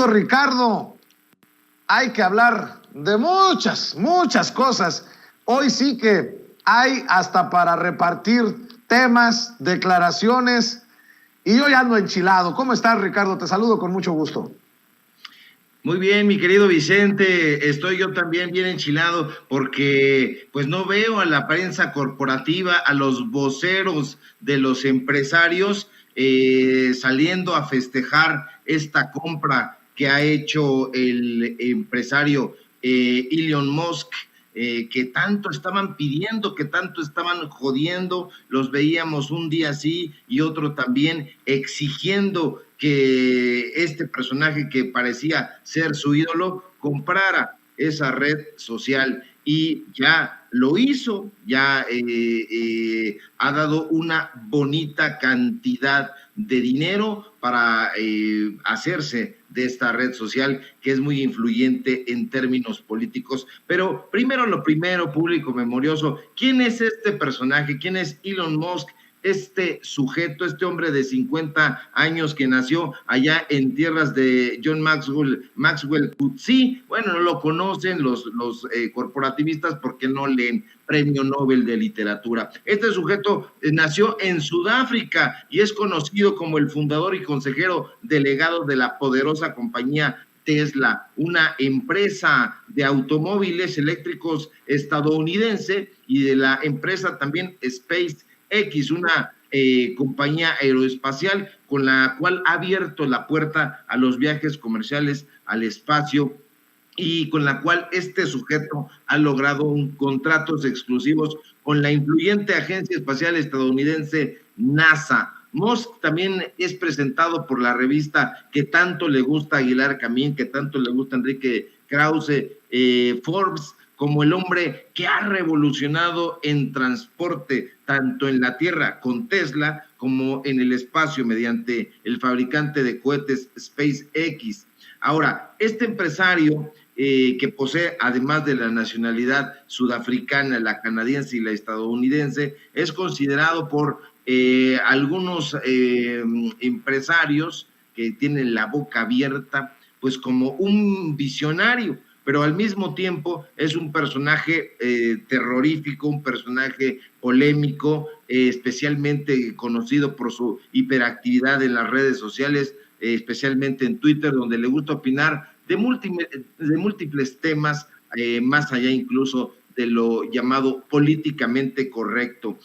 gusto, Ricardo. Hay que hablar de muchas cosas. Hoy sí que hay hasta para repartir temas, declaraciones, y yo ya ando enchilado. ¿Cómo estás, Ricardo? Te saludo con mucho gusto. Muy bien, mi querido Vicente, estoy yo también bien enchilado porque pues no veo a la prensa corporativa, a los voceros de los empresarios saliendo a festejar esta compra que ha hecho el empresario Elon Musk, que tanto estaban pidiendo, que tanto estaban jodiendo. Los veíamos un día sí y otro también exigiendo que este personaje que parecía ser su ídolo comprara esa red social, y ya lo hizo, ya ha dado una bonita cantidad de dinero para hacerse de esta red social que es muy influyente en términos políticos. Pero primero lo primero, público memorioso, ¿quién es este personaje? ¿Quién es Elon Musk? Este sujeto, este hombre de 50 años que nació allá en tierras de John Maxwell Coetzee. Bueno, no lo conocen los corporativistas porque no leen Premio Nobel de Literatura. Este sujeto nació en Sudáfrica y es conocido como el fundador y consejero delegado de la poderosa compañía Tesla, una empresa de automóviles eléctricos estadounidense, y de la empresa también SpaceX, una compañía aeroespacial con la cual ha abierto la puerta a los viajes comerciales al espacio, y con la cual este sujeto ha logrado contratos exclusivos con la influyente agencia espacial estadounidense NASA. Musk también es presentado por la revista que tanto le gusta a Aguilar Camín, que tanto le gusta a Enrique Krause, Forbes, como el hombre que ha revolucionado en transporte, tanto en la tierra con Tesla, como en el espacio mediante el fabricante de cohetes SpaceX. Ahora, este empresario que posee, además de la nacionalidad sudafricana, la canadiense y la estadounidense, es considerado por algunos empresarios que tienen la boca abierta, pues como un visionario, pero al mismo tiempo es un personaje terrorífico, un personaje polémico, especialmente conocido por su hiperactividad en las redes sociales, especialmente en Twitter, donde le gusta opinar de múltiples temas, más allá incluso de lo llamado políticamente correcto.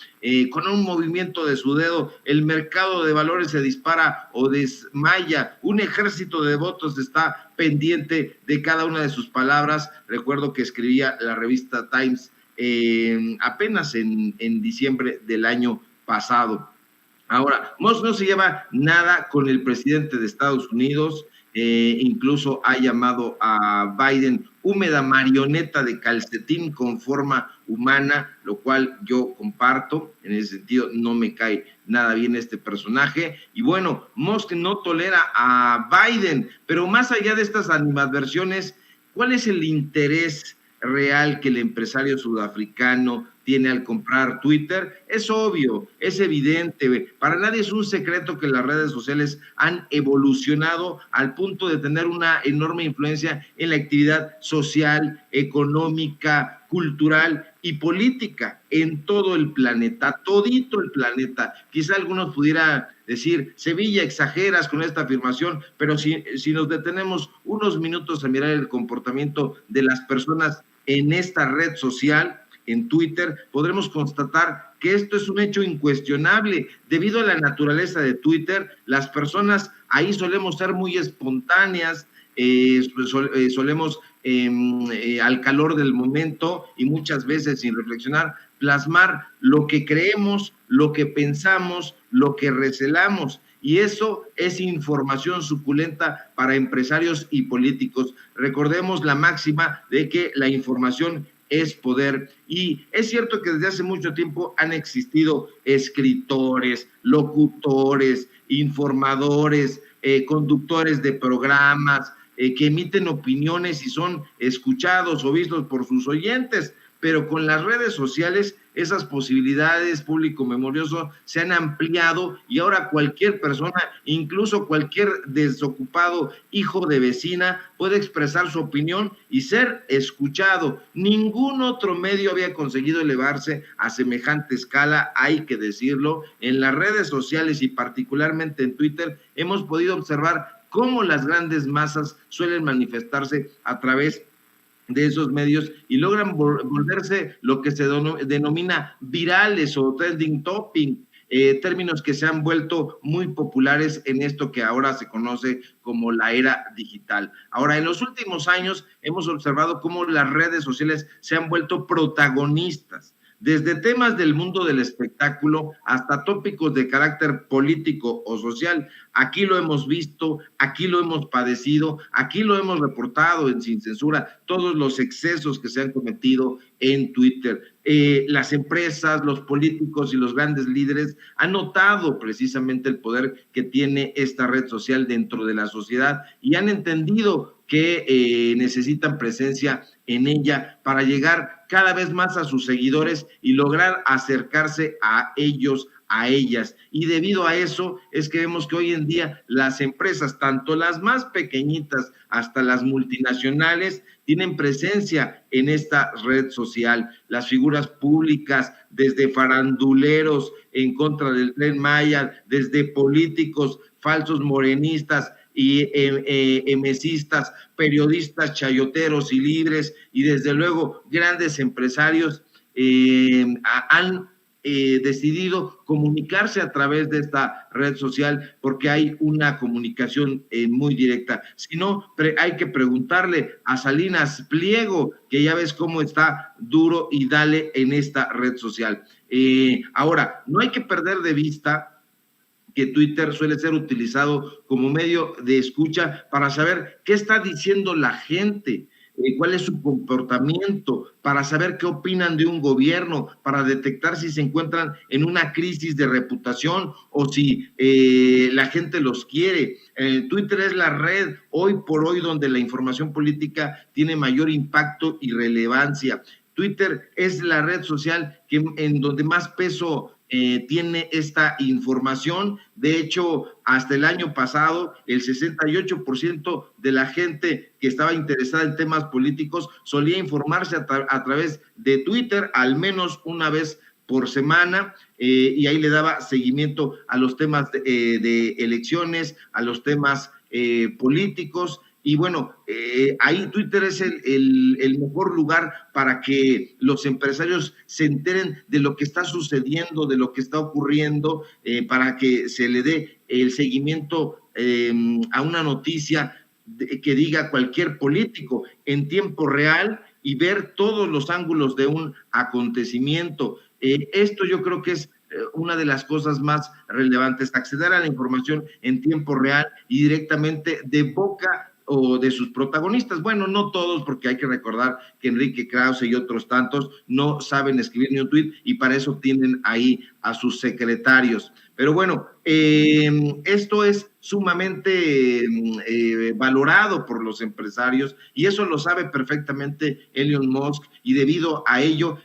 Con un movimiento de su dedo, el mercado de valores se dispara o desmaya. Un ejército de devotos está pendiente de cada una de sus palabras. Recuerdo que escribía la revista Times apenas en diciembre del año pasado. Ahora, Musk no se lleva nada con el presidente de Estados Unidos. Incluso ha llamado a Biden húmeda marioneta de calcetín con forma humana, lo cual yo comparto. En ese sentido, no me cae nada bien este personaje. Y bueno, Musk no tolera a Biden, pero más allá de estas animadversiones, ¿cuál es el interés real que el empresario sudafricano tiene al comprar Twitter? Es obvio, es evidente, para nadie es un secreto que las redes sociales han evolucionado al punto de tener una enorme influencia en la actividad social, económica, cultural y política en todo el planeta, todito el planeta. Quizá algunos pudieran decir, Sevilla, exageras con esta afirmación, pero si nos detenemos unos minutos a mirar el comportamiento de las personas en esta red social, en Twitter, podremos constatar que esto es un hecho incuestionable. Debido a la naturaleza de Twitter, las personas ahí solemos ser muy espontáneas, solemos al calor del momento y muchas veces sin reflexionar, plasmar lo que creemos, lo que pensamos, lo que recelamos. Y eso es información suculenta para empresarios y políticos. Recordemos la máxima de que la información es poder, y es cierto que desde hace mucho tiempo han existido escritores, locutores, informadores, conductores de programas que emiten opiniones y son escuchados o vistos por sus oyentes, pero con las redes sociales esas posibilidades, público memorioso, se han ampliado y ahora cualquier persona, incluso cualquier desocupado hijo de vecina, puede expresar su opinión y ser escuchado. Ningún otro medio había conseguido elevarse a semejante escala, hay que decirlo. En las redes sociales y particularmente en Twitter hemos podido observar cómo las grandes masas suelen manifestarse a través de esos medios y logran volverse lo que se denomina virales o trending topic, términos que se han vuelto muy populares en esto que ahora se conoce como la era digital. Ahora, en los últimos años hemos observado cómo las redes sociales se han vuelto protagonistas, desde temas del mundo del espectáculo hasta tópicos de carácter político o social. Aquí lo hemos visto, aquí lo hemos padecido, aquí lo hemos reportado en Sin Censura, todos los excesos que se han cometido en Twitter. Las empresas, los políticos y los grandes líderes han notado precisamente el poder que tiene esta red social dentro de la sociedad y han entendido que necesitan presencia en ella para llegar cada vez más a sus seguidores y lograr acercarse a ellos, a ellas. Y debido a eso es que vemos que hoy en día las empresas, tanto las más pequeñitas hasta las multinacionales, tienen presencia en esta red social. Las figuras públicas, desde faranduleros en contra del Tren Maya, desde políticos falsos morenistas y emesistas, periodistas chayoteros y libres, y desde luego grandes empresarios han decidido comunicarse a través de esta red social porque hay una comunicación muy directa. Si no, hay que preguntarle a Salinas Pliego, que ya ves cómo está duro y dale en esta red social. Ahora, no hay que perder de vista que Twitter suele ser utilizado como medio de escucha para saber qué está diciendo la gente, cuál es su comportamiento, para saber qué opinan de un gobierno, para detectar si se encuentran en una crisis de reputación o si la gente los quiere. Twitter es la red hoy por hoy donde la información política tiene mayor impacto y relevancia. Twitter es la red social en donde más peso tiene esta información. De hecho, hasta el año pasado, el 68% de la gente que estaba interesada en temas políticos solía informarse a través de Twitter al menos una vez por semana, y ahí le daba seguimiento a los temas de elecciones, a los temas políticos. Y bueno, ahí Twitter es el mejor lugar para que los empresarios se enteren de lo que está sucediendo, de lo que está ocurriendo, para que se le dé el seguimiento a una noticia que diga cualquier político en tiempo real y ver todos los ángulos de un acontecimiento. Esto yo creo que es una de las cosas más relevantes, acceder a la información en tiempo real y directamente de boca o de sus protagonistas. Bueno, no todos, porque hay que recordar que Enrique Krause y otros tantos no saben escribir ni un tuit y para eso tienen ahí a sus secretarios. Pero bueno, esto es sumamente valorado por los empresarios y eso lo sabe perfectamente Elon Musk y debido a ello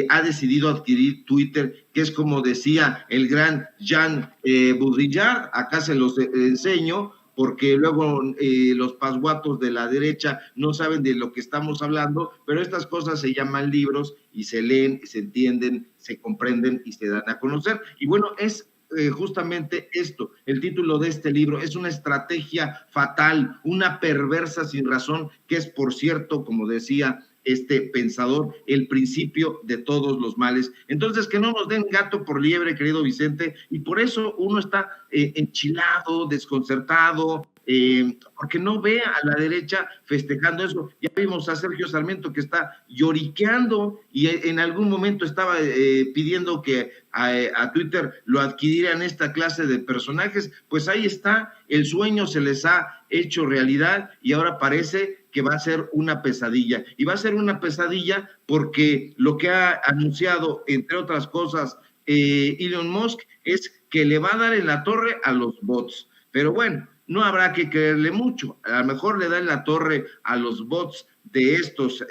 ha decidido adquirir Twitter, que es como decía el gran Jean Baudrillard, acá se los enseño, porque luego los pasguatos de la derecha no saben de lo que estamos hablando, pero estas cosas se llaman libros y se leen, se entienden, se comprenden y se dan a conocer. Y bueno, es justamente esto, el título de este libro, es una estrategia fatal, una perversa sin razón, que es, por cierto, como decía este pensador, el principio de todos los males. Entonces, que no nos den gato por liebre, querido Vicente, y por eso uno está enchilado, desconcertado, porque no ve a la derecha festejando eso. Ya vimos a Sergio Sarmiento que está lloriqueando y en algún momento estaba pidiendo que a Twitter lo adquirieran esta clase de personajes. Pues ahí está, el sueño se les ha hecho realidad y ahora parece que va a ser una pesadilla. Y va a ser una pesadilla porque lo que ha anunciado, entre otras cosas, Elon Musk, es que le va a dar en la torre a los bots. Pero bueno, no habrá que creerle mucho. A lo mejor le da en la torre a los bots de estos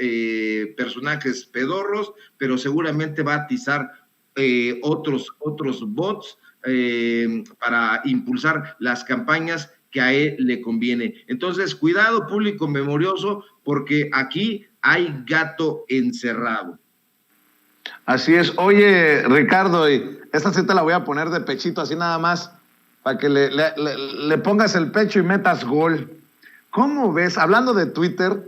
personajes pedorros, pero seguramente va a atizar otros bots para impulsar las campañas que a él le conviene. Entonces, cuidado, público memorioso, porque aquí hay gato encerrado. Así es. Oye, Ricardo, y esta sí te la voy a poner de pechito, así nada más, para que le pongas el pecho y metas gol. ¿Cómo ves, hablando de Twitter,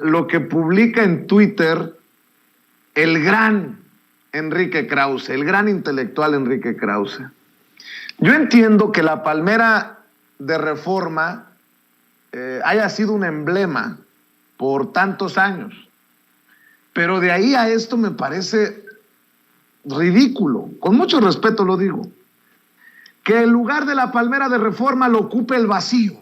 lo que publica en Twitter el gran Enrique Krause, el gran intelectual Enrique Krause? Yo entiendo que la palmera de Reforma haya sido un emblema por tantos años, pero de ahí a esto me parece ridículo, con mucho respeto lo digo, que el lugar de la palmera de Reforma lo ocupe el vacío.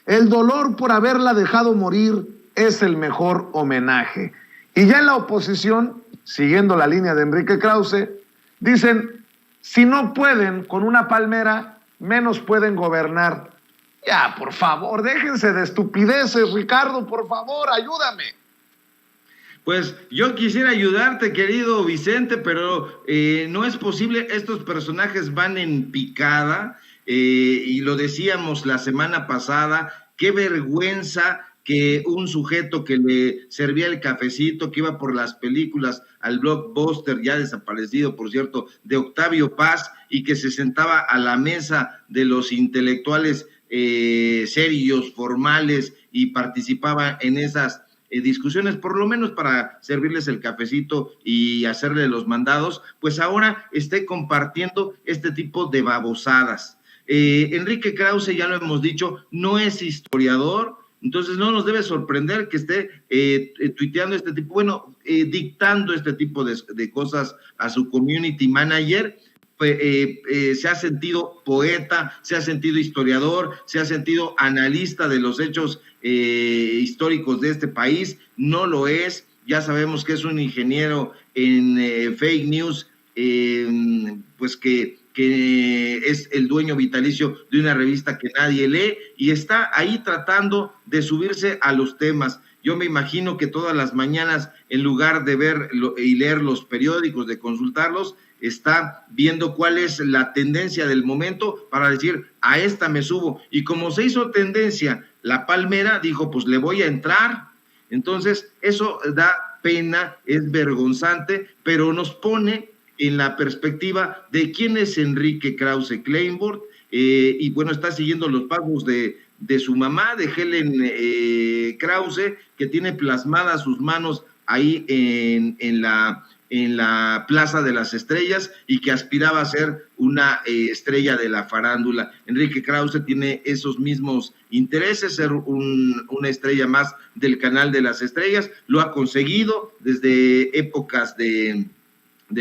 El dolor por haberla dejado morir es el mejor homenaje. Y ya en la oposición, siguiendo la línea de Enrique Krause, dicen, si no pueden con una palmera, menos pueden gobernar. Ya, por favor, déjense de estupideces, Ricardo, por favor, ayúdame. Pues yo quisiera ayudarte, querido Vicente, pero no es posible. Estos personajes van en picada, y lo decíamos la semana pasada, qué vergüenza que un sujeto que le servía el cafecito, que iba por las películas al blockbuster, ya desaparecido, por cierto, de Octavio Paz, y que se sentaba a la mesa de los intelectuales serios, formales, y participaba en esas discusiones, por lo menos para servirles el cafecito y hacerle los mandados, pues ahora esté compartiendo este tipo de babosadas. Enrique Krause, ya lo hemos dicho, no es historiador, entonces no nos debe sorprender que esté tuiteando este tipo, dictando este tipo de cosas a su community manager. Se ha sentido poeta, se ha sentido historiador, se ha sentido analista de los hechos históricos de este país. No lo es, ya sabemos que es un ingeniero en fake news, pues que es el dueño vitalicio de una revista que nadie lee, y está ahí tratando de subirse a los temas. Yo me imagino que todas las mañanas, en lugar de ver y leer los periódicos, de consultarlos, está viendo cuál es la tendencia del momento para decir, a esta me subo. Y como se hizo tendencia la palmera, dijo, pues le voy a entrar. Entonces, eso da pena, es vergonzante, pero nos pone en la perspectiva de quién es Enrique Krause Kleinbord, y bueno, está siguiendo los pasos de su mamá, de Helen Krause, que tiene plasmadas sus manos ahí en la Plaza de las Estrellas, y que aspiraba a ser una estrella de la farándula. Enrique Krause tiene esos mismos intereses, ser una estrella más del Canal de las Estrellas. Lo ha conseguido desde épocas de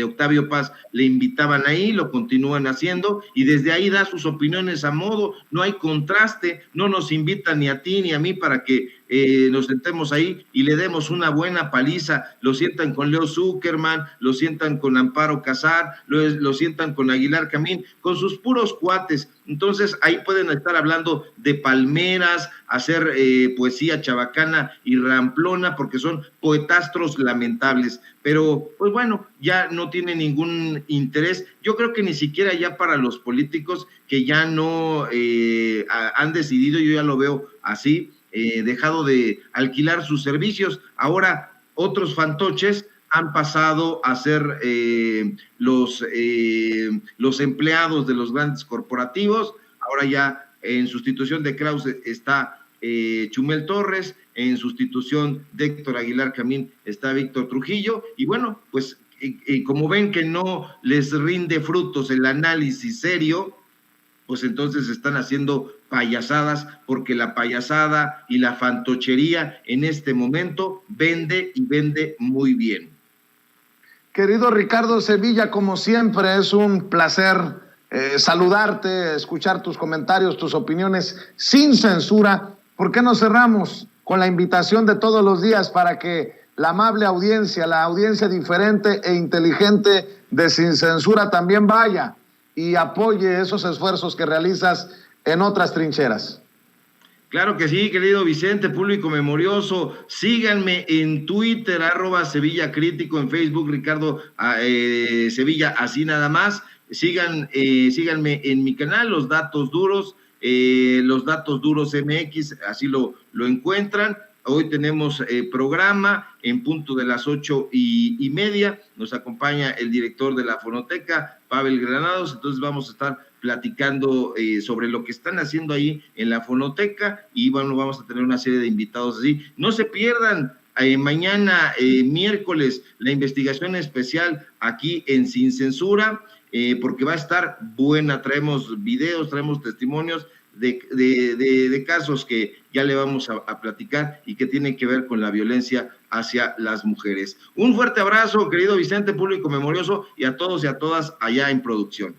Octavio Paz, le invitaban ahí, lo continúan haciendo, y desde ahí da sus opiniones a modo, no hay contraste, no nos invitan ni a ti ni a mí para que nos sentemos ahí y le demos una buena paliza. Lo sientan con Leo Zuckerman, lo sientan con Amparo Casar, lo sientan con Aguilar Camín, con sus puros cuates. Entonces ahí pueden estar hablando de palmeras, hacer poesía chabacana y ramplona, porque son poetastros lamentables. Pero pues bueno, ya no tiene ningún interés. Yo creo que ni siquiera ya para los políticos que ya no han decidido, yo ya lo veo así, dejado de alquilar sus servicios. Ahora otros fantoches han pasado a ser los empleados de los grandes corporativos. Ahora ya en sustitución de Krause está Chumel Torres, en sustitución de Héctor Aguilar Camín está Víctor Trujillo, y bueno, pues como ven que no les rinde frutos el análisis serio, pues entonces están haciendo payasadas, porque la payasada y la fantochería en este momento vende, y vende muy bien. Querido Ricardo Sevilla, como siempre es un placer saludarte, escuchar tus comentarios, tus opiniones sin censura. ¿Por qué no cerramos con la invitación de todos los días para que la amable audiencia, la audiencia diferente e inteligente de Sin Censura, también vaya y apoye esos esfuerzos que realizas en otras trincheras? Claro que sí, querido Vicente, público memorioso. Síganme en Twitter, @Sevilla Crítico, en Facebook, Ricardo Sevilla, así nada más. Síganme en mi canal, Los Datos Duros MX, así lo encuentran. Hoy tenemos programa en punto de las 8:30. Nos acompaña el director de la Fonoteca, Pavel Granados. Entonces vamos a estar platicando sobre lo que están haciendo ahí en la Fonoteca, y bueno, vamos a tener una serie de invitados así. No se pierdan mañana, miércoles, la investigación especial aquí en Sin Censura, porque va a estar buena. Traemos videos, traemos testimonios de casos que ya le vamos a platicar y que tienen que ver con la violencia hacia las mujeres. Un fuerte abrazo, querido Vicente, público memorioso, y a todos y a todas allá en producción.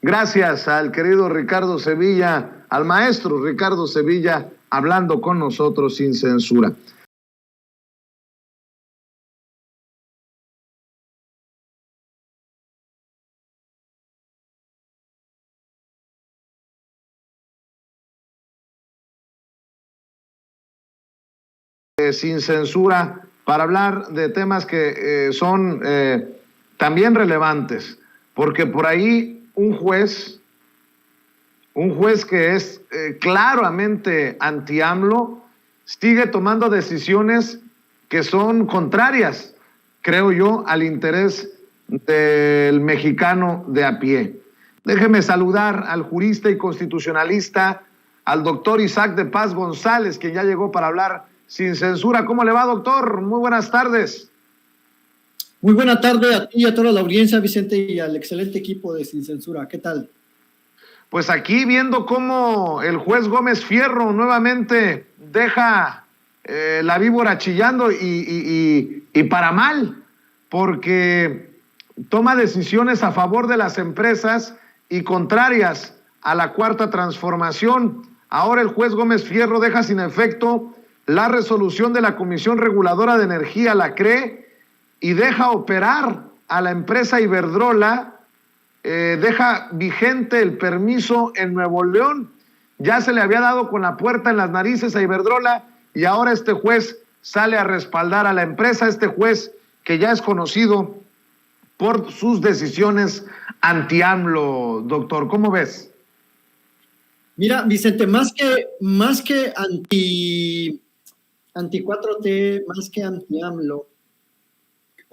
Gracias al querido Ricardo Sevilla, al maestro Ricardo Sevilla, hablando con nosotros sin censura. Sin censura, para hablar de temas que son también relevantes, porque por ahí un juez que es claramente anti-AMLO sigue tomando decisiones que son contrarias, creo yo, al interés del mexicano de a pie. Déjeme saludar al jurista y constitucionalista, al doctor Isaac de Paz González, que ya llegó para hablar sin censura. ¿Cómo le va, doctor? Muy buenas tardes. Muy buena tarde a ti y a toda la audiencia, Vicente, y al excelente equipo de Sin Censura. ¿Qué tal? Pues aquí viendo cómo el juez Gómez Fierro nuevamente deja la víbora chillando y para mal, porque toma decisiones a favor de las empresas y contrarias a la Cuarta Transformación. Ahora el juez Gómez Fierro deja sin efecto la resolución de la Comisión Reguladora de Energía, la CRE, y deja operar a la empresa Iberdrola, deja vigente el permiso en Nuevo León. Ya se le había dado con la puerta en las narices a Iberdrola, y ahora este juez sale a respaldar a la empresa, este juez que ya es conocido por sus decisiones anti-AMLO, doctor. ¿Cómo ves? Mira, Vicente, más que anti 4T, más que anti-AMLO,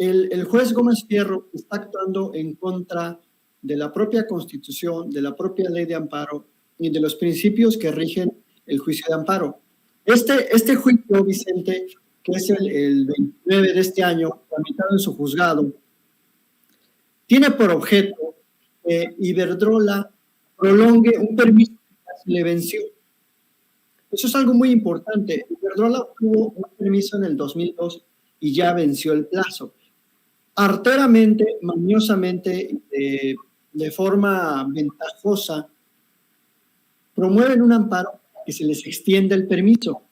el juez Gómez Fierro está actuando en contra de la propia Constitución, de la propia ley de amparo y de los principios que rigen el juicio de amparo. Este juicio, Vicente, que es el 29 de este año, tramitado en su juzgado, tiene por objeto que Iberdrola prolongue un permiso que se le venció. Eso es algo muy importante. Iberdrola obtuvo un permiso en el 2002 y ya venció el plazo. Arteramente, mañosamente, de forma ventajosa, promueven un amparo que se les extienda el permiso.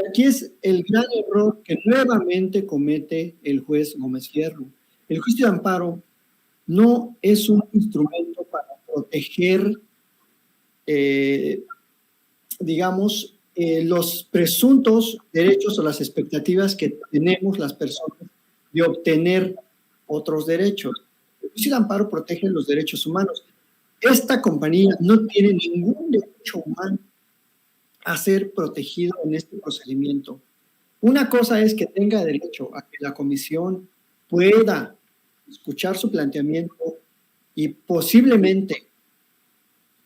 Aquí es el gran error que nuevamente comete el juez Gómez Fierro. El juicio de amparo no es un instrumento para proteger, los presuntos derechos o las expectativas que tenemos las personas de obtener otros derechos. El juicio de amparo protege los derechos humanos. Esta compañía no tiene ningún derecho humano a ser protegido en este procedimiento. Una cosa es que tenga derecho a que la comisión pueda escuchar su planteamiento y posiblemente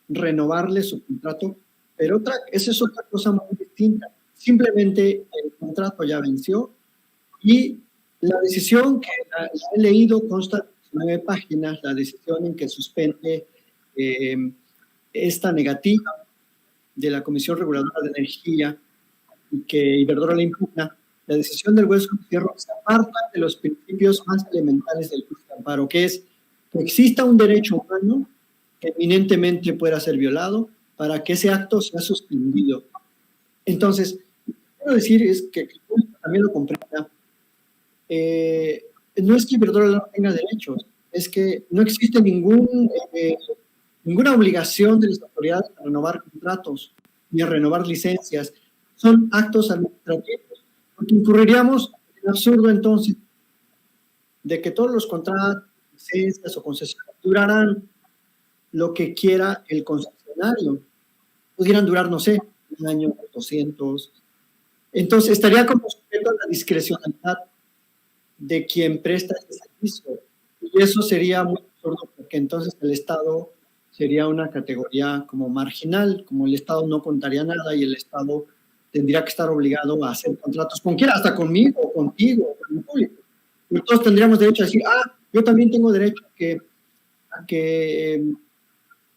renovarle su contrato, pero esa es otra cosa muy distinta. Simplemente el contrato ya venció y la decisión que he leído consta de 9 páginas, la decisión en que suspende esta negativa de la Comisión Reguladora de Energía y que Iberdrola le impugna. La decisión del juez Gómez Fierro se aparta de los principios más elementales del juicio de amparo, que es que exista un derecho humano que eminentemente pueda ser violado para que ese acto sea suspendido. Entonces, lo que quiero decir es que el público también lo comprenda. No es que Iberdrola no tenga derechos, es que no existe ninguna obligación de las autoridades a renovar contratos. ni a renovar licencias. Son actos administrativos, porque incurriríamos en el absurdo entonces de que todos los contratos, licencias o concesiones durarán lo que quiera el concesionario. Pudieran durar, no sé, un año, 200. Entonces, estaría como sujeto a la discrecionalidad de quien presta ese servicio. Y eso sería muy absurdo, porque entonces el Estado sería una categoría como marginal, como el Estado no contaría nada y el Estado tendría que estar obligado a hacer contratos con quien, hasta conmigo, contigo, con el público. Y todos tendríamos derecho a decir, yo también tengo derecho a que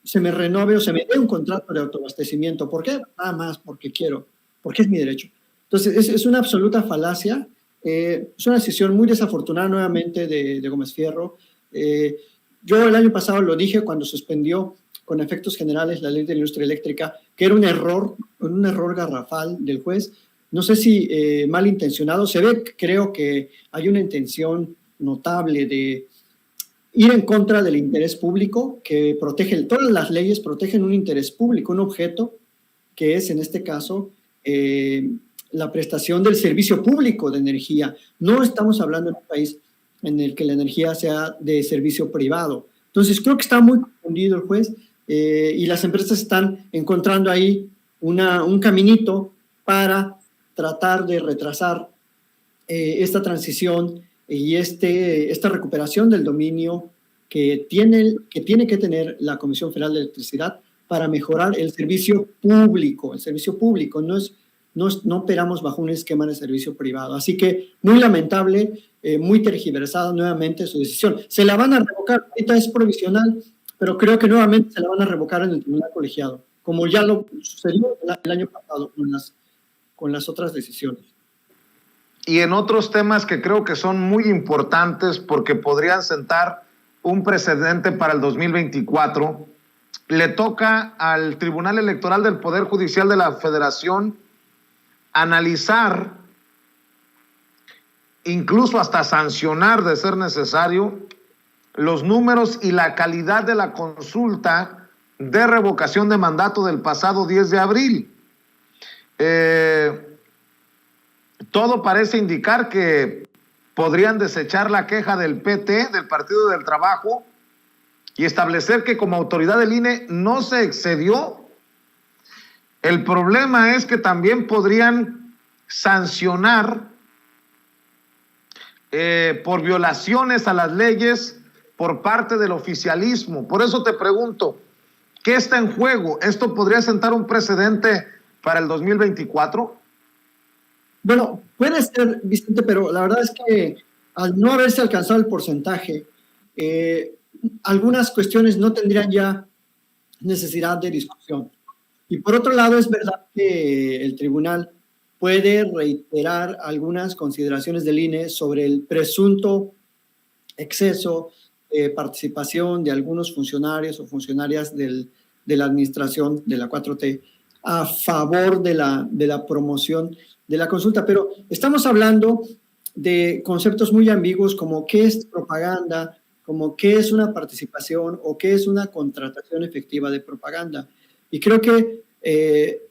se me renove o se me dé un contrato de autoabastecimiento. ¿Por qué? Nada más porque quiero, porque es mi derecho. Entonces, es una absoluta falacia. Es una decisión muy desafortunada nuevamente de Gómez Fierro. Yo el año pasado lo dije cuando suspendió con efectos generales la ley de la industria eléctrica, que era un error garrafal del juez. No sé si malintencionado. Se ve, creo que hay una intención notable de ir en contra del interés público, que protege, todas las leyes protegen un interés público, un objeto, que es en este caso la prestación del servicio público de energía. No estamos hablando de un país en el que la energía sea de servicio privado. Entonces creo que está muy confundido el juez y las empresas están encontrando ahí un caminito para tratar de retrasar esta transición y esta recuperación del dominio que tiene que tener la Comisión Federal de Electricidad para mejorar el servicio público. El servicio público no operamos bajo un esquema de servicio privado. Así que muy lamentable, muy tergiversada nuevamente su decisión. Se la van a revocar, ahorita es provisional, pero creo que nuevamente se la van a revocar en el tribunal colegiado, como ya lo sucedió el año pasado con las otras decisiones. Y en otros temas que creo que son muy importantes porque podrían sentar un precedente para el 2024, le toca al Tribunal Electoral del Poder Judicial de la Federación analizar, incluso hasta sancionar de ser necesario, los números y la calidad de la consulta de revocación de mandato del pasado 10 de abril. Todo parece indicar que podrían desechar la queja del PT, del Partido del Trabajo, y establecer que como autoridad del INE no se excedió. El problema es que también podrían sancionar por violaciones a las leyes por parte del oficialismo. Por eso te pregunto, ¿qué está en juego? ¿Esto podría sentar un precedente para el 2024? Bueno, puede ser, Vicente, pero la verdad es que al no haberse alcanzado el porcentaje, algunas cuestiones no tendrían ya necesidad de discusión. Y por otro lado, es verdad que el tribunal puede reiterar algunas consideraciones del INE sobre el presunto exceso de participación de algunos funcionarios o funcionarias de la administración de la 4T a favor de la promoción de la consulta. Pero estamos hablando de conceptos muy ambiguos como qué es propaganda, como qué es una participación o qué es una contratación efectiva de propaganda. Y creo que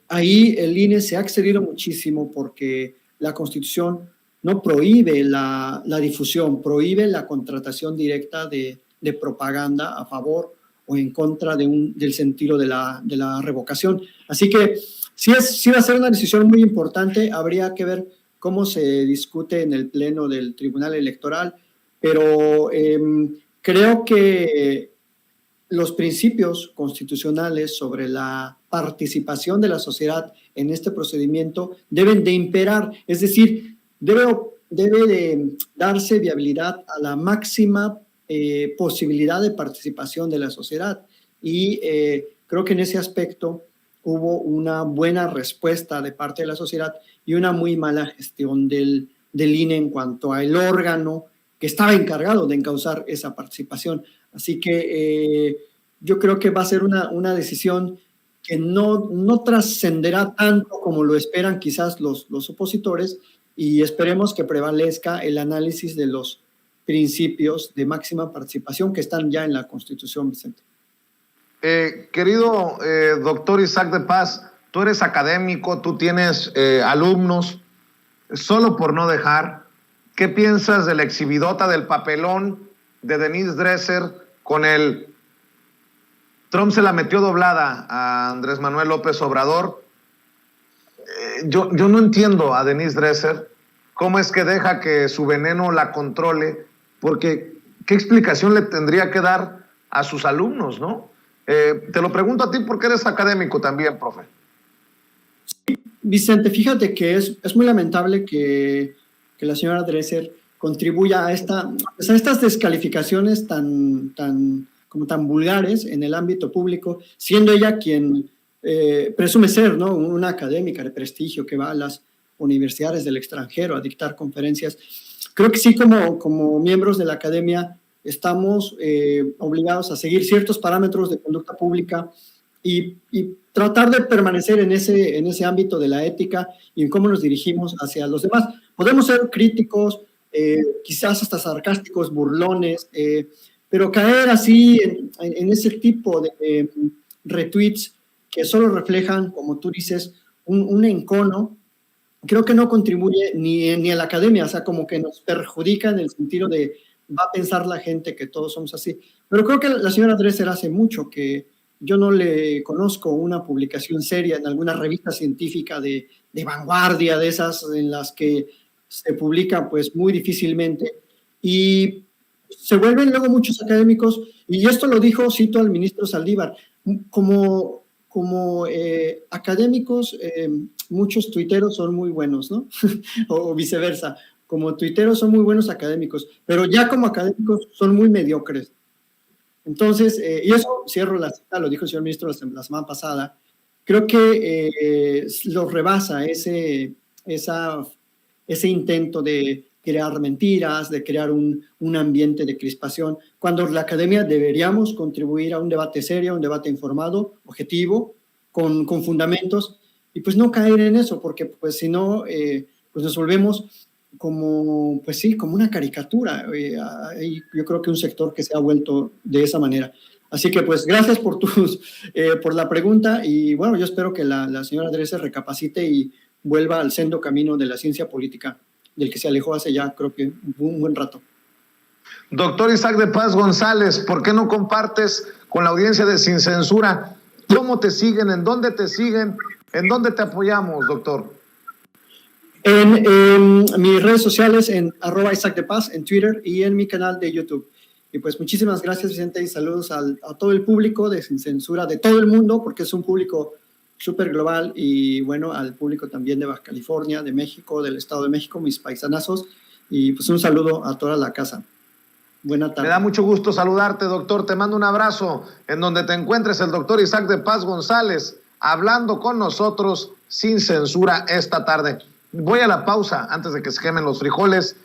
ahí el INE se ha excedido muchísimo porque la Constitución no prohíbe la difusión, prohíbe la contratación directa de propaganda a favor o en contra del sentido de la revocación. Así que sí va a ser una decisión muy importante, habría que ver cómo se discute en el Pleno del Tribunal Electoral, pero creo que los principios constitucionales sobre la participación de la sociedad en este procedimiento deben de imperar, es decir, debe de darse viabilidad a la máxima posibilidad de participación de la sociedad y creo que en ese aspecto hubo una buena respuesta de parte de la sociedad y una muy mala gestión del INE en cuanto al órgano que estaba encargado de encauzar esa participación. Así que yo creo que va a ser una decisión que no trascenderá tanto como lo esperan quizás los opositores y esperemos que prevalezca el análisis de los principios de máxima participación que están ya en la Constitución, Vicente. Querido doctor Isaac de Paz, tú eres académico, tú tienes alumnos, solo por no dejar, ¿qué piensas de la exhibidota del papelón de Denise Dresser con el Trump se la metió doblada a Andrés Manuel López Obrador? Yo no entiendo a Denise Dresser cómo es que deja que su veneno la controle, porque ¿qué explicación le tendría que dar a sus alumnos, no? Te lo pregunto a ti porque eres académico también, profe. Vicente, fíjate que es muy lamentable que la señora Dresser contribuya a estas descalificaciones tan vulgares en el ámbito público, siendo ella quien presume ser, ¿no?, una académica de prestigio que va a las universidades del extranjero a dictar conferencias. Creo que sí, como miembros de la academia, estamos obligados a seguir ciertos parámetros de conducta pública y tratar de permanecer en ese ámbito de la ética y en cómo nos dirigimos hacia los demás. Podemos ser críticos, quizás hasta sarcásticos, burlones, pero caer así en ese tipo de retweets que solo reflejan, como tú dices, un encono, creo que no contribuye ni a la academia, o sea, como que nos perjudica en el sentido de va a pensar la gente que todos somos así. Pero creo que la señora Dresser hace mucho que yo no le conozco una publicación seria en alguna revista científica de vanguardia, de esas en las que se publica pues muy difícilmente. Y se vuelven luego muchos académicos, y esto lo dijo, cito al ministro Saldívar, como académicos, muchos tuiteros son muy buenos, ¿no? O viceversa, como tuiteros son muy buenos académicos, pero ya como académicos son muy mediocres. Entonces, y eso cierro la cita, lo dijo el señor ministro la semana pasada, creo que lo rebasa ese intento de crear mentiras, de crear un ambiente de crispación, cuando la academia deberíamos contribuir a un debate serio, un debate informado, objetivo, con fundamentos, y pues no caer en eso, porque pues si no, pues nos volvemos como una caricatura. Yo creo que un sector que se ha vuelto de esa manera. Así que pues gracias por la pregunta, y bueno, yo espero que la señora Dresser recapacite y vuelva al sendo camino de la ciencia política, del que se alejó hace ya, creo que un buen rato. Doctor Isaac de Paz González, ¿por qué no compartes con la audiencia de Sin Censura cómo te siguen, en dónde te siguen, en dónde te apoyamos, doctor? En mis redes sociales, en @Isaac de Paz, en Twitter, y en mi canal de YouTube. Y pues muchísimas gracias, Vicente, y saludos a todo el público de Sin Censura, de todo el mundo, porque es un público súper global, y bueno, al público también de Baja California, de México, del Estado de México, mis paisanazos, y pues un saludo a toda la casa. Buena tarde. Me da mucho gusto saludarte, doctor. Te mando un abrazo en donde te encuentres, el doctor Isaac de Paz González, hablando con nosotros Sin Censura esta tarde. Voy a la pausa antes de que se quemen los frijoles,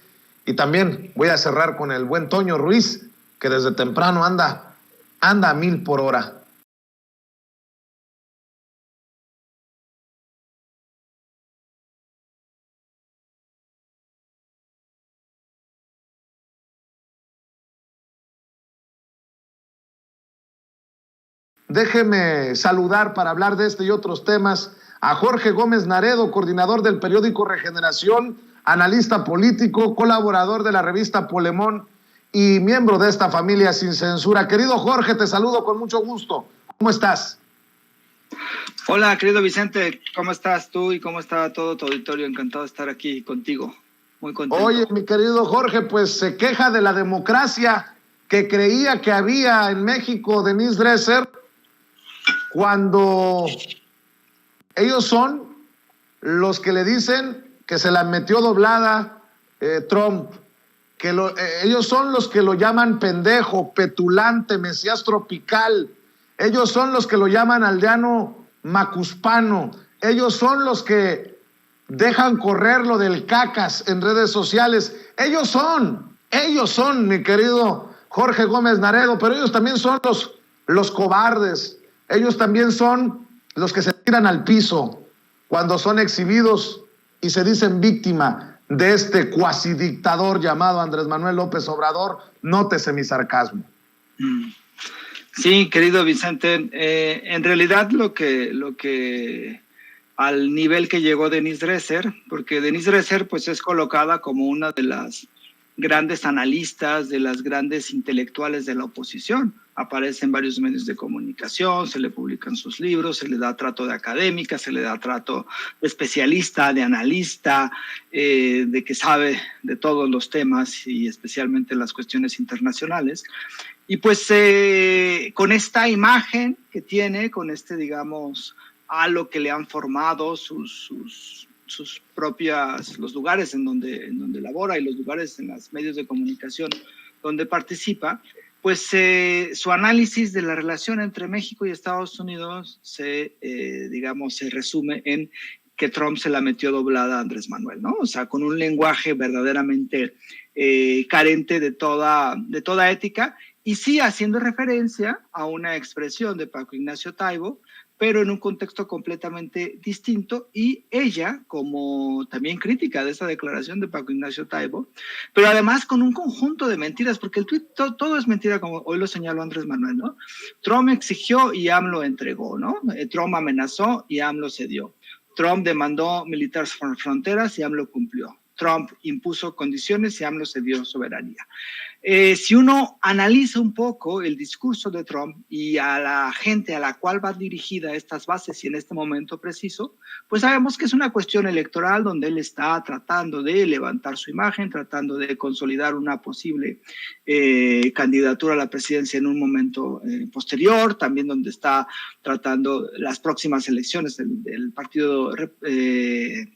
y también voy a cerrar con el buen Toño Ruiz, que desde temprano anda a 1000 por hora. Déjeme saludar para hablar de este y otros temas a Jorge Gómez Naredo, coordinador del periódico Regeneración, analista político, colaborador de la revista Polemón y miembro de esta familia Sin Censura. Querido Jorge, te saludo con mucho gusto. ¿Cómo estás? Hola, querido Vicente, ¿cómo estás tú y cómo está todo tu auditorio? Encantado de estar aquí contigo, muy contento. Oye, mi querido Jorge, pues se queja de la democracia que creía que había en México Denise Dresser, cuando ellos son los que le dicen que se la metió doblada Trump, que ellos son los que lo llaman pendejo, petulante, mesías tropical, ellos son los que lo llaman aldeano macuspano, ellos son los que dejan correr lo del cacas en redes sociales, ellos son, mi querido Jorge Gómez Naredo, pero ellos también son los cobardes. Ellos también son los que se tiran al piso cuando son exhibidos y se dicen víctima de este cuasi dictador llamado Andrés Manuel López Obrador. Nótese mi sarcasmo. Sí, querido Vicente, en realidad lo que al nivel que llegó Denise Dresser, porque Denise Dresser pues es colocada como una de las grandes analistas, de las grandes intelectuales de la oposición. Aparece en varios medios de comunicación, se le publican sus libros, se le da trato de académica, se le da trato de especialista, de analista, de que sabe de todos los temas y especialmente las cuestiones internacionales. Y pues con esta imagen que tiene, con este, digamos, halo que le han formado sus propias, los lugares en donde labora y los lugares en los medios de comunicación donde participa, pues su análisis de la relación entre México y Estados Unidos se resume en que Trump se la metió doblada a Andrés Manuel, ¿no? O sea, con un lenguaje verdaderamente carente de toda ética, y sí haciendo referencia a una expresión de Paco Ignacio Taibo, pero en un contexto completamente distinto, y ella como también crítica de esa declaración de Paco Ignacio Taibo, pero además con un conjunto de mentiras, porque el tuit todo es mentira, como hoy lo señaló Andrés Manuel, ¿no? Trump exigió y AMLO entregó, ¿no? Trump amenazó y AMLO cedió. Trump demandó militares fronteras y AMLO cumplió. Trump impuso condiciones y AMLO cedió soberanía. Si uno analiza un poco el discurso de Trump y a la gente a la cual va dirigida estas bases y en este momento preciso, pues sabemos que es una cuestión electoral donde él está tratando de levantar su imagen, tratando de consolidar una posible candidatura a la presidencia en un momento posterior, también donde está tratando las próximas elecciones del partido,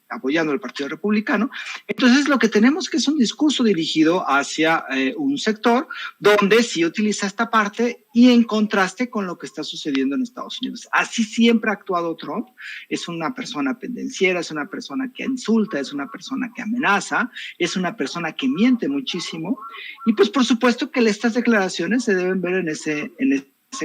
apoyando al Partido Republicano. Entonces lo que tenemos que es un discurso dirigido hacia un sector donde sí utiliza esta parte y en contraste con lo que está sucediendo en Estados Unidos. Así siempre ha actuado Trump. Es una persona pendenciera, es una persona que insulta, es una persona que amenaza, es una persona que miente muchísimo, y pues por supuesto que estas declaraciones se deben ver en ese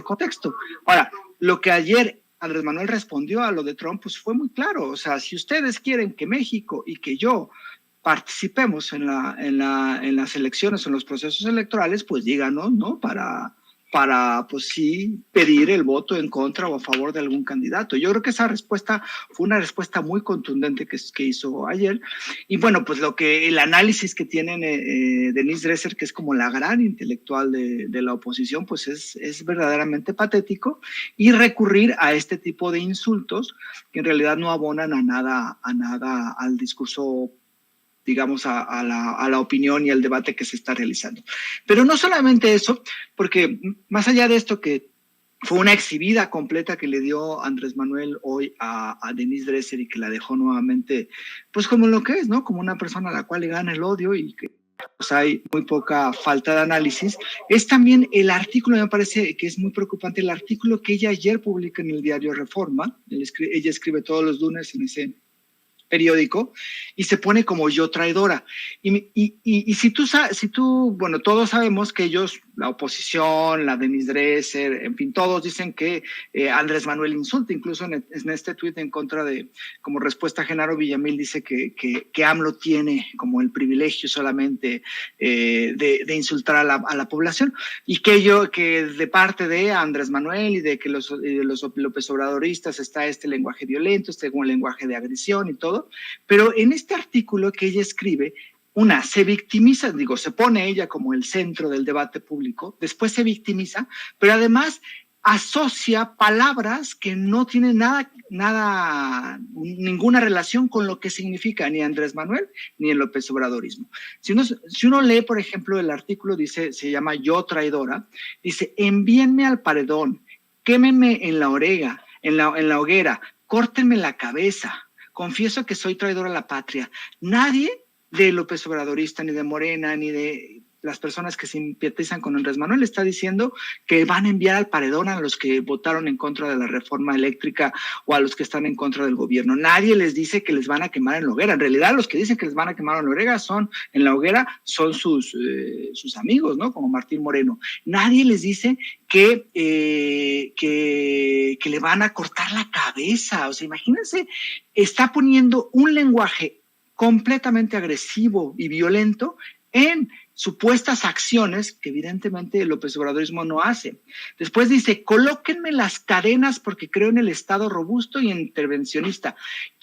contexto. Ahora, lo que ayer Andrés Manuel respondió a lo de Trump pues fue muy claro. O sea, si ustedes quieren que México y que yo participemos en las elecciones, en los procesos electorales, pues díganos, ¿no? Para pues sí, pedir el voto en contra o a favor de algún candidato. Yo creo que esa respuesta fue una respuesta muy contundente que hizo ayer. Y bueno, pues el análisis que tienen Denise Dresser, que es como la gran intelectual de la oposición, pues es verdaderamente patético, y recurrir a este tipo de insultos que en realidad no abonan a nada al discurso, digamos, a la opinión y al debate que se está realizando. Pero no solamente eso, porque más allá de esto, que fue una exhibida completa que le dio Andrés Manuel hoy a Denise Dresser y que la dejó nuevamente, pues como lo que es, ¿no? Como una persona a la cual le gana el odio y que pues hay muy poca falta de análisis. Es también el artículo, me parece que es muy preocupante, el artículo que ella ayer publica en el diario Reforma. Ella escribe todos los lunes en ese periódico y se pone como yo traidora. Y si tú, bueno, todos sabemos que ellos, la oposición, la Denise Dresser, en fin, todos dicen que Andrés Manuel insulta, incluso en este tuit en contra de, como respuesta a Genaro Villamil, dice que AMLO tiene como el privilegio solamente de insultar a la población, y que de parte de Andrés Manuel y de que los López Obradoristas está este lenguaje violento, este lenguaje de agresión y todo. Pero en este artículo que ella escribe, se victimiza, se pone ella como el centro del debate público, después se victimiza, pero además asocia palabras que no tienen ninguna relación con lo que significa ni Andrés Manuel ni el López Obradorismo. Si uno lee, por ejemplo, el artículo, se llama Yo traidora, dice: envíenme al paredón, quémenme en la hoguera, córtenme la cabeza. Confieso que soy traidor a la patria. Nadie de López Obradorista, ni de Morena, ni de las personas que simpatizan con Andrés Manuel está diciendo que van a enviar al paredón a los que votaron en contra de la reforma eléctrica o a los que están en contra del gobierno. Nadie les dice que les van a quemar en la hoguera. En realidad, los que dicen que les van a quemar en la hoguera son sus amigos, ¿no? Como Martín Moreno. Nadie les dice que le van a cortar la cabeza. O sea, imagínense, está poniendo un lenguaje completamente agresivo y violento en supuestas acciones que evidentemente el López Obradorismo no hace. Después dice, colóquenme las cadenas porque creo en el Estado robusto y intervencionista.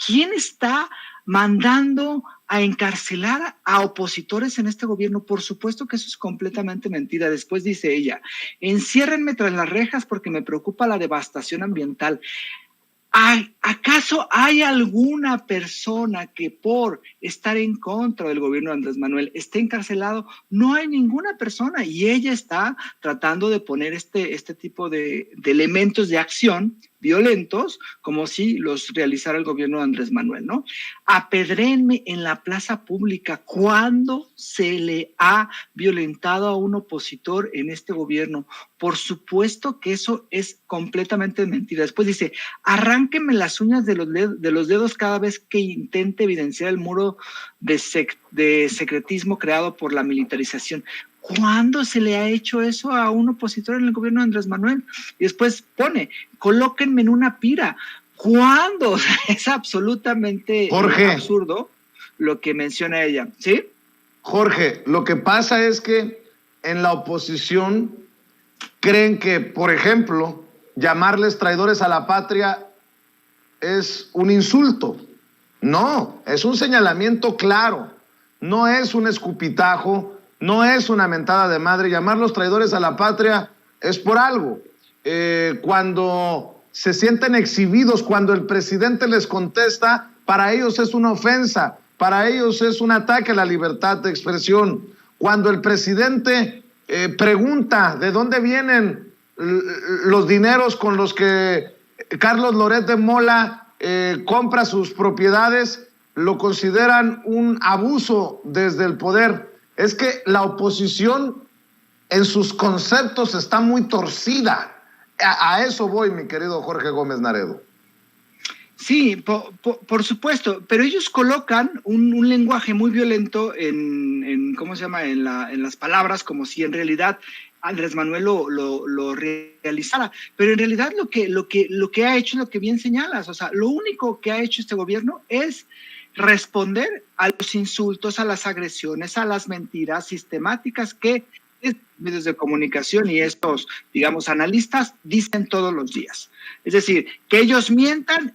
¿Quién está mandando a encarcelar a opositores en este gobierno? Por supuesto que eso es completamente mentira. Después dice ella, enciérrenme tras las rejas porque me preocupa la devastación ambiental. ¿Acaso hay alguna persona que por estar en contra del gobierno de Andrés Manuel esté encarcelado? No hay ninguna persona, y ella está tratando de poner este tipo de elementos de acción violentos como si los realizara el gobierno de Andrés Manuel, ¿no? Apedréenme en la plaza pública. ¿Cuándo se le ha violentado a un opositor en este gobierno? Por supuesto que eso es completamente mentira. Después dice, arránquenme las uñas de los dedos cada vez que intente evidenciar el muro de secretismo creado por la militarización. ¿Cuándo se le ha hecho eso a un opositor en el gobierno de Andrés Manuel? Y después pone, colóquenme en una pira. ¿Cuándo? O sea, es absolutamente absurdo lo que menciona ella, ¿sí? Jorge, lo que pasa es que en la oposición creen que, por ejemplo, llamarles traidores a la patria es un insulto. No, es un señalamiento claro, no es un escupitajo, no es una mentada de madre. Llamarlos traidores a la patria es por algo. Cuando se sienten exhibidos, cuando el presidente les contesta, para ellos es una ofensa, para ellos es un ataque a la libertad de expresión. Cuando el presidente pregunta de dónde vienen los dineros con los que Carlos Loret de Mola compra sus propiedades, lo consideran un abuso desde el poder. Es que la oposición en sus conceptos está muy torcida. A eso voy, mi querido Jorge Gómez Naredo. Sí, por supuesto, pero ellos colocan un lenguaje muy violento en ¿cómo se llama? En las palabras, como si en realidad Andrés Manuel lo realizara. Pero en realidad lo que ha hecho es lo que bien señalas. O sea, lo único que ha hecho este gobierno es responder a los insultos, a las agresiones, a las mentiras sistemáticas que medios de comunicación y estos, digamos, analistas dicen todos los días. Es decir, que ellos mientan,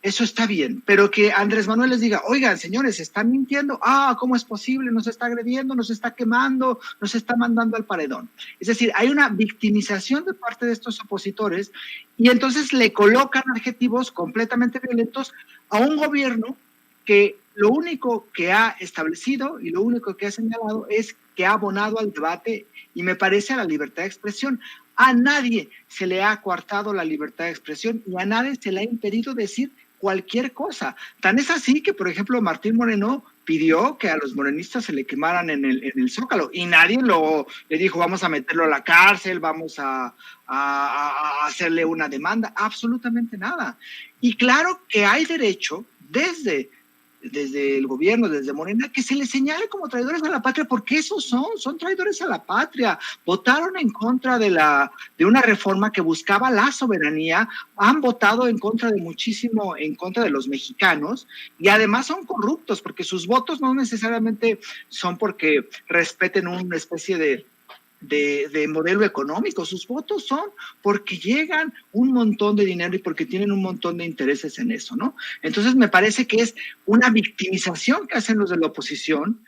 eso está bien, pero que Andrés Manuel les diga, oigan, señores, están mintiendo, ¿cómo es posible? Nos está agrediendo, nos está quemando, nos está mandando al paredón. Es decir, hay una victimización de parte de estos opositores y entonces le colocan adjetivos completamente violentos a un gobierno que lo único que ha establecido y lo único que ha señalado es que ha abonado al debate y me parece a la libertad de expresión. A nadie se le ha coartado la libertad de expresión y a nadie se le ha impedido decir cualquier cosa. Tan es así que, por ejemplo, Martín Moreno pidió que a los morenistas se le quemaran en el Zócalo y nadie le dijo vamos a meterlo a la cárcel, vamos a hacerle una demanda, absolutamente nada. Y claro que hay derecho desde el gobierno, desde Morena, que se les señale como traidores a la patria, porque esos son traidores a la patria. Votaron en contra de una reforma que buscaba la soberanía, han votado en contra de los mexicanos, y además son corruptos, porque sus votos no necesariamente son porque respeten una especie de modelo económico, sus votos son porque llegan un montón de dinero y porque tienen un montón de intereses en eso, ¿no? Entonces me parece que es una victimización que hacen los de la oposición,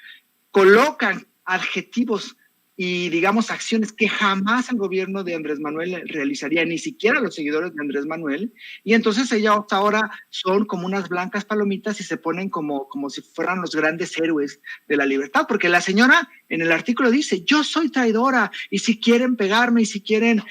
colocan adjetivos y, digamos, acciones que jamás el gobierno de Andrés Manuel realizaría, ni siquiera los seguidores de Andrés Manuel, y entonces ellos ahora son como unas blancas palomitas y se ponen como si fueran los grandes héroes de la libertad, porque la señora en el artículo dice, yo soy traidora, y si quieren pegarme, y si quieren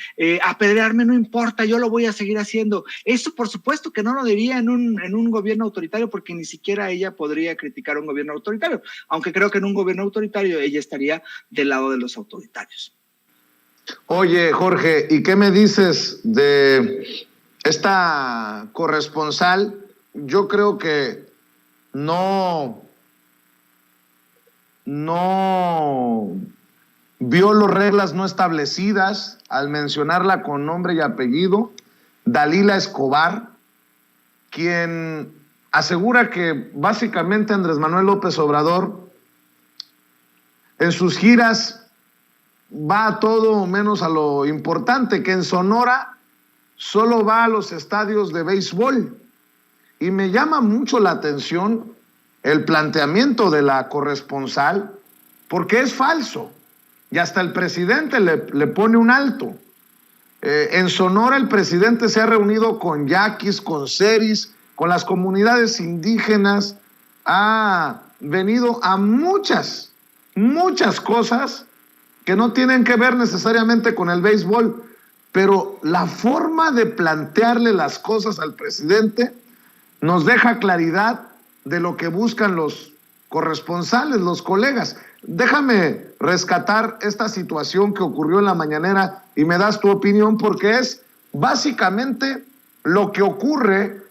apedrearme, no importa, yo lo voy a seguir haciendo. Eso, por supuesto, que no lo diría en un gobierno autoritario, porque ni siquiera ella podría criticar un gobierno autoritario, aunque creo que en un gobierno autoritario ella estaría del lado de los autoritarios. Oye, Jorge, ¿y qué me dices de esta corresponsal? Yo creo que no violó reglas no establecidas al mencionarla con nombre y apellido, Dalila Escobar, quien asegura que básicamente Andrés Manuel López Obrador en sus giras va a todo menos a lo importante, que en Sonora solo va a los estadios de béisbol. Y me llama mucho la atención el planteamiento de la corresponsal, porque es falso. Y hasta el presidente le pone un alto. En Sonora el presidente se ha reunido con yaquis, con seris, con las comunidades indígenas, ha venido a muchas cosas que no tienen que ver necesariamente con el béisbol, pero la forma de plantearle las cosas al presidente nos deja claridad de lo que buscan los corresponsales, los colegas. Déjame rescatar esta situación que ocurrió en la mañanera y me das tu opinión, porque es básicamente lo que ocurre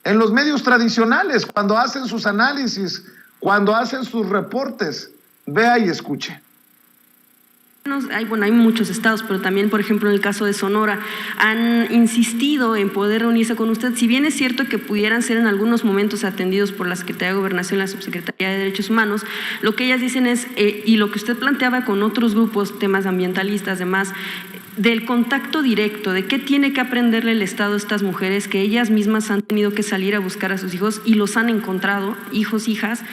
en los medios tradicionales cuando hacen sus análisis, cuando hacen sus reportes. Vea y escuche. Hay muchos estados, pero también, por ejemplo, en el caso de Sonora, han insistido en poder reunirse con usted. Si bien es cierto que pudieran ser en algunos momentos atendidos por la Secretaría de Gobernación y la Subsecretaría de Derechos Humanos, lo que ellas dicen es, y lo que usted planteaba con otros grupos, temas ambientalistas, demás, del contacto directo, de qué tiene que aprenderle el Estado a estas mujeres que ellas mismas han tenido que salir a buscar a sus hijos y los han encontrado, hijos, hijas,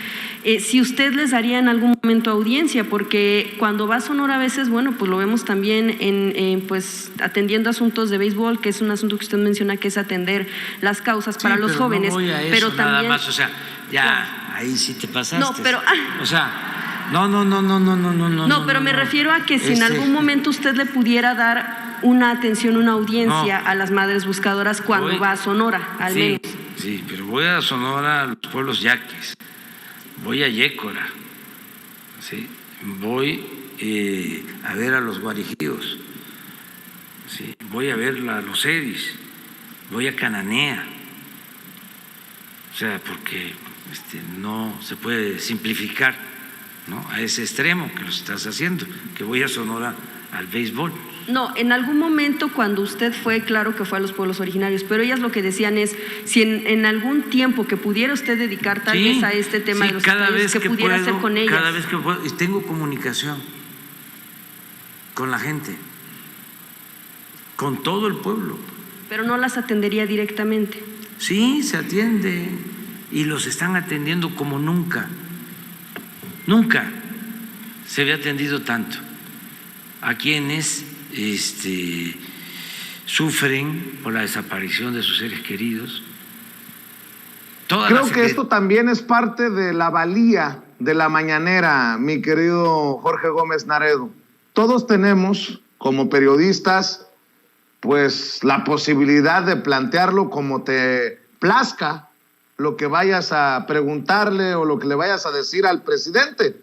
si usted les daría en algún momento audiencia, porque cuando va a Sonora a veces, bueno, pues lo vemos también pues atendiendo asuntos de béisbol, que es un asunto que usted menciona que es atender las causas para los jóvenes, no voy a eso, pero también nada más, o sea, ya ahí sí te pasaste. No, pero o sea, no. No, pero me refiero a que si en algún momento usted le pudiera dar una atención, una audiencia a las madres buscadoras cuando va a Sonora, al menos. Sí, pero voy a Sonora, a los pueblos yaquis, voy a Yécora, ¿sí? Voy a ver a los guarijíos, ¿sí? Voy a ver a los seris, voy a Cananea, o sea, porque no se puede simplificar, ¿no?, a ese extremo que lo estás haciendo, que voy a Sonora al béisbol. No, en algún momento cuando usted fue, claro que fue a los pueblos originarios, pero ellas lo que decían es, si en algún tiempo que pudiera usted dedicar tal vez a este tema de los estadios, que pudiera hacer con ellas. Cada vez que puedo, y tengo comunicación con la gente, con todo el pueblo. Pero no las atendería directamente. Sí, se atiende y los están atendiendo como nunca. Nunca se había atendido tanto a quienes sufren por la desaparición de sus seres queridos. Creo que esto también es parte de la valía de la mañanera, mi querido Jorge Gómez Naredo. Todos tenemos, como periodistas, pues la posibilidad de plantearlo como te plazca, lo que vayas a preguntarle o lo que le vayas a decir al presidente.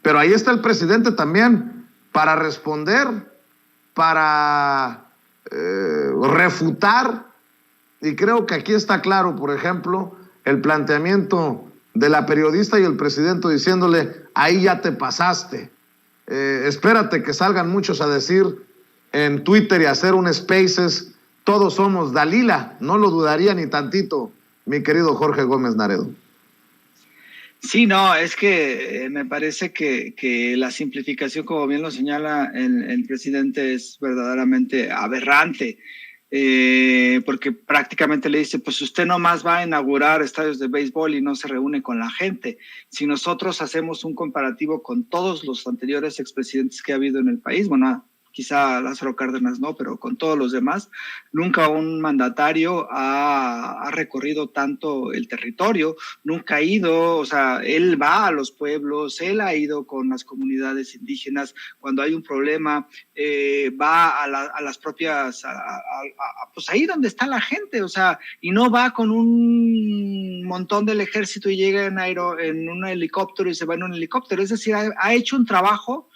Pero ahí está el presidente también para responder, para refutar, y creo que aquí está claro, por ejemplo, el planteamiento de la periodista y el presidente diciéndole, ahí ya te pasaste, espérate que salgan muchos a decir en Twitter y hacer un Spaces, todos somos Dalila, no lo dudaría ni tantito, mi querido Jorge Gómez Naredo. Sí, no, es que me parece que la simplificación, como bien lo señala el presidente, es verdaderamente aberrante, porque prácticamente le dice, pues usted nomás va a inaugurar estadios de béisbol y no se reúne con la gente. Si nosotros hacemos un comparativo con todos los anteriores expresidentes que ha habido en el país, bueno, quizá Lázaro Cárdenas no, pero con todos los demás, nunca un mandatario ha recorrido tanto el territorio, nunca ha ido, o sea, él va a los pueblos, él ha ido con las comunidades indígenas, cuando hay un problema, va a las propias, pues ahí donde está la gente, o sea, y no va con un montón del ejército y llega en un helicóptero y se va en un helicóptero, es decir, ha hecho un trabajo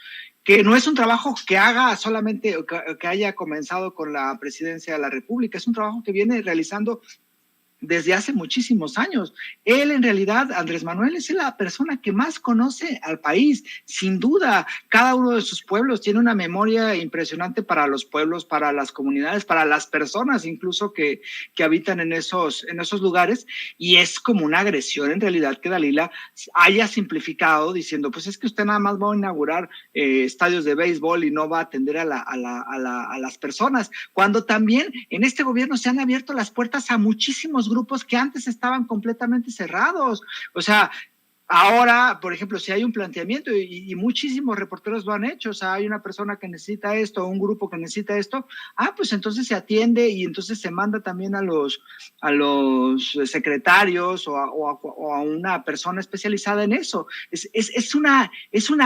que no es un trabajo que haga solamente, que haya comenzado con la presidencia de la República, es un trabajo que viene realizando desde hace muchísimos años. Él, en realidad, Andrés Manuel, es la persona que más conoce al país, sin duda. Cada uno de sus pueblos tiene una memoria impresionante para los pueblos, para las comunidades, para las personas incluso que habitan en esos lugares, y es como una agresión en realidad que Dalila haya simplificado diciendo, pues es que usted nada más va a inaugurar estadios de béisbol y no va a atender a las personas, cuando también en este gobierno se han abierto las puertas a muchísimos grupos que antes estaban completamente cerrados. O sea, ahora, por ejemplo, si hay un planteamiento, y muchísimos reporteros lo han hecho, o sea, hay una persona que necesita esto, un grupo que necesita esto, pues entonces se atiende y entonces se manda también a los secretarios o a una persona especializada en eso. Es una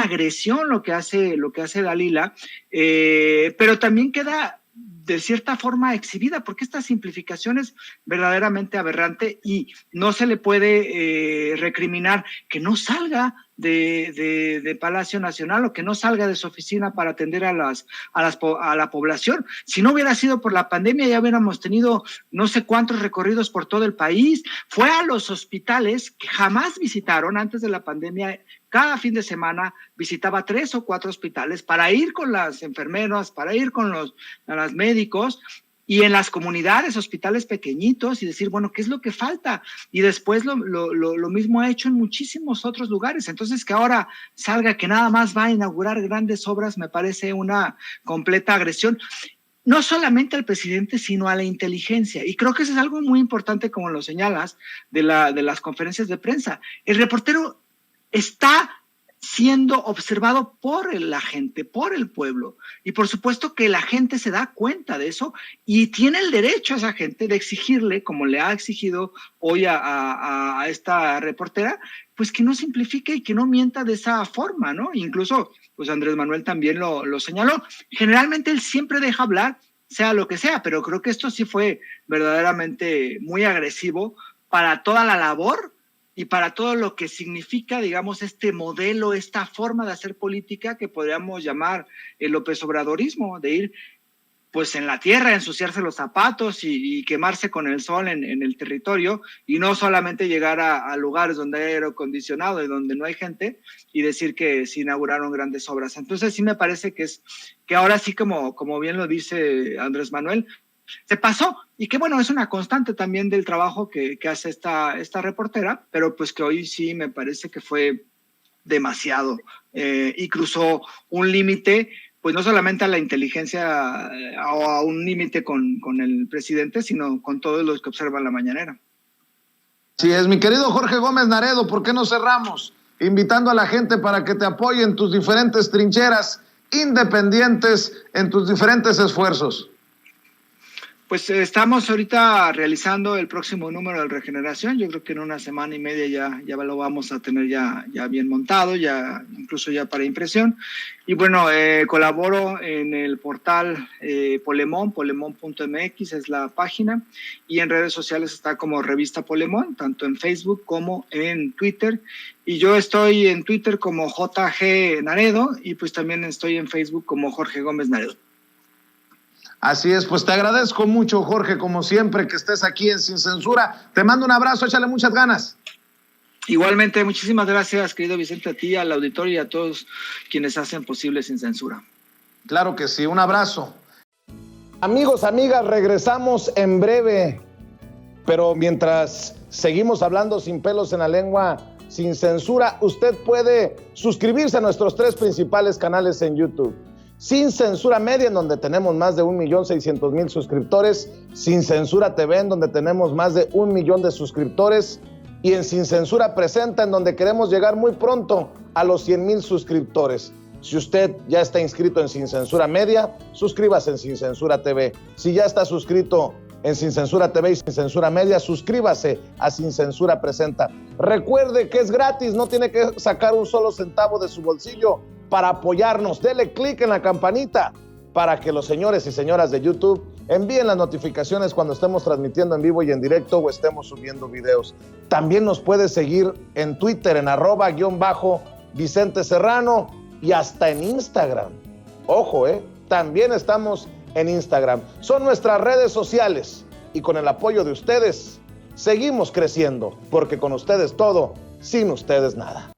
agresión lo que hace Dalila, pero también queda de cierta forma exhibida, porque esta simplificación es verdaderamente aberrante y no se le puede recriminar que no salga de Palacio Nacional o que no salga de su oficina para atender a la población. Si no hubiera sido por la pandemia, ya hubiéramos tenido no sé cuántos recorridos por todo el país. Fue a los hospitales que jamás visitaron antes de la pandemia. Cada fin de semana visitaba 3 o 4 hospitales para ir con las enfermeras, para ir con los médicos, y en las comunidades, hospitales pequeñitos, y decir, bueno, ¿qué es lo que falta? Y después lo mismo ha hecho en muchísimos otros lugares. Entonces, que ahora salga que nada más va a inaugurar grandes obras, me parece una completa agresión. No solamente al presidente, sino a la inteligencia. Y creo que eso es algo muy importante, como lo señalas, de las conferencias de prensa. El reportero está siendo observado por la gente, por el pueblo, y por supuesto que la gente se da cuenta de eso y tiene el derecho a esa gente de exigirle, como le ha exigido hoy a esta reportera, pues que no simplifique y que no mienta de esa forma, ¿no? Incluso, pues Andrés Manuel también lo señaló. Generalmente él siempre deja hablar, sea lo que sea, pero creo que esto sí fue verdaderamente muy agresivo para toda la labor y para todo lo que significa, digamos, este modelo, esta forma de hacer política que podríamos llamar el López Obradorismo, de ir pues en la tierra, ensuciarse los zapatos y quemarse con el sol en el territorio, y no solamente llegar a lugares donde hay aire acondicionado y donde no hay gente y decir que se inauguraron grandes obras. Entonces sí me parece que ahora sí, como bien lo dice Andrés Manuel, se pasó, y que bueno, es una constante también del trabajo que hace esta reportera, pero pues que hoy sí me parece que fue demasiado y cruzó un límite, pues no solamente a la inteligencia o a un límite con el presidente, sino con todos los que observan la mañanera. Sí es, mi querido Jorge Gómez Naredo, ¿por qué no cerramos invitando a la gente para que te apoye en tus diferentes trincheras independientes, en tus diferentes esfuerzos? Pues estamos ahorita realizando el próximo número de Regeneración. Yo creo que en una semana y media ya lo vamos a tener ya bien montado, ya incluso ya para impresión. Y bueno, colaboro en el portal Polemón.mx es la página, y en redes sociales está como Revista Polemón, tanto en Facebook como en Twitter. Y yo estoy en Twitter como JG Naredo, y pues también estoy en Facebook como Jorge Gómez Naredo. Así es, pues te agradezco mucho, Jorge, como siempre, que estés aquí en Sin Censura. Te mando un abrazo, échale muchas ganas. Igualmente, muchísimas gracias, querido Vicente, a ti, al auditorio y a todos quienes hacen posible Sin Censura. Claro que sí, un abrazo. Amigos, amigas, regresamos en breve, pero mientras seguimos hablando sin pelos en la lengua, sin censura, usted puede suscribirse a nuestros 3 principales canales en YouTube. Sin Censura Media, en donde tenemos más de 1,600,000 suscriptores, Sin Censura TV, en donde tenemos más de 1 millón de suscriptores, y en Sin Censura Presenta, en donde queremos llegar muy pronto a los 100,000 suscriptores. Si usted ya está inscrito en Sin Censura Media, suscríbase en Sin Censura TV. Si ya está suscrito en Sin Censura TV y Sin Censura Media, suscríbase a Sin Censura Presenta. Recuerde que es gratis, no tiene que sacar un solo centavo de su bolsillo para apoyarnos. Dele clic en la campanita para que los señores y señoras de YouTube envíen las notificaciones cuando estemos transmitiendo en vivo y en directo o estemos subiendo videos. También nos puede seguir en Twitter en @Vicente Serrano y hasta en Instagram. Ojo, también estamos en Instagram. Son nuestras redes sociales y con el apoyo de ustedes seguimos creciendo, porque con ustedes todo, sin ustedes nada.